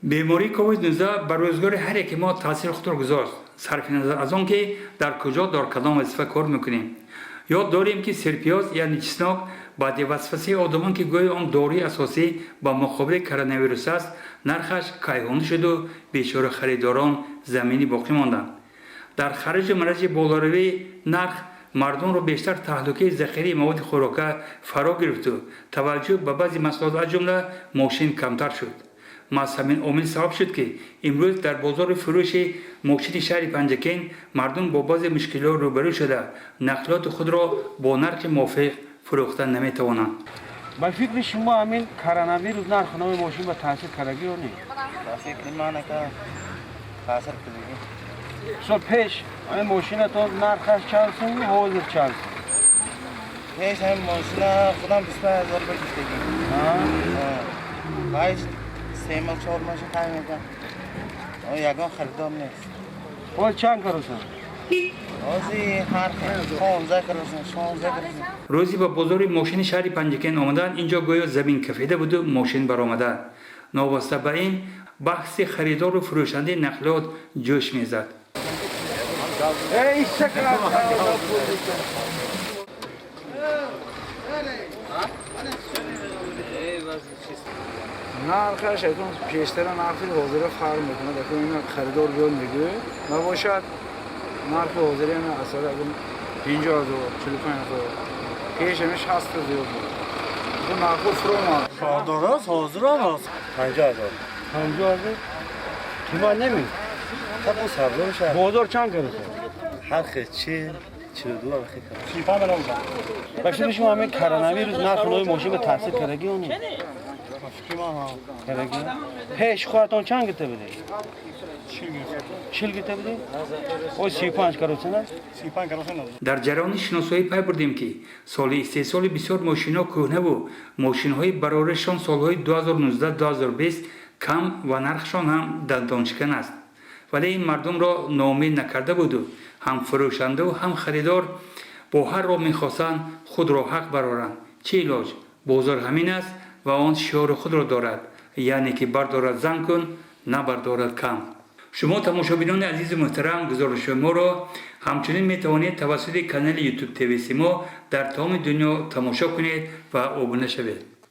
بیماری کووید 19 بر روزگار هر یک ما تاثیر خود را گذاشت. صرف نظر از آن که در کجا در کدام وظیفه کار میکنیم. یاد داریم که سرپیاز یعنی چسناک بعد وسوسه آدمان که گویا آن داروی اساسی با مقابله کرونا ویروس است نرخش کاهیده شد و بیشتر خریداران زمینی باقی ماندند. در خارج مرج بالاروی نرخ مردم را بیشتر تهلکه ذخیره مواد خوراکه فرا گرفت و توجه به بعضی مسائل از جمله ماشین کمتر شد. همین عامل سبب شد که امروز در بازار فروش ماشین شهر پنجکین مردم با بعضی مشکلات روبرو شده نقلات خود را با نرخ موافق فروختن نمیتوانند. با فکر شما همین کرونا ویروس نرخ نام ماشین به تاثیر کردگی یا نه؟ تاثیر نمی‌کنه که تاثیر کردگی. سال پیش همین ماشین تو نرخش چند سون حاضر چند سون؟ پیش همین ماشین خودم 25000 روپیه گرفتگی. باید 3 ماه 4 ماه تایم میکنم. یگان خریدم نیست. حال چند کروسن؟ روزی هر 15 کروسن 16 کروسن. روزی با بازار ماشین شهر پنجکین آمدن اینجا گویا زمین کفیده بود و ماشین برآمده. نواسته به این بحث خریدار و فروشنده نقلات جوش میزد. نرخش اکنون پیشتر نرخی حاضر فرق میکنه که این خریدار بیان میگه نباشد نرخ حاضری نه اصلا اگر 50000 45000 پیشش هست زیاد بود تو نرخ فرمان خریدار حاضر است 50000 کیما نمی تا صبر میشه بازار چند کرده هر خیلی 42 هم خیلی شیفا منم باشه شما همین کرونا ویروس نرخ نوع ماشین به تاثیر کردگی اون کردگی پیش خودتون چند گرفته بده 40 گرفته بده او 35 کروسن 35 کروسن در جریان شناسایی پی بردیم که سال استحصال بسیار ماشین‌ها کهنه و ماشین‌های برآوردشان سال‌های 2019-2020 کم و نرخشان هم دندانشکن است. ولی این مردم را ناامید نکرده بود و هم فروشنده و هم خریدار با هر را می‌خواستند خود را حق برآورند. چه علاج؟ بازار همین است و آن شعار خود را دارد، یعنی که بردارد زن کن نبردارد کم. شما تماشابینان عزیز محترم گزارش ما را همچنین میتوانید توسط کانال یوتیوب تیوی سیما در تمام دنیا تماشا کنید و ابونه شوید.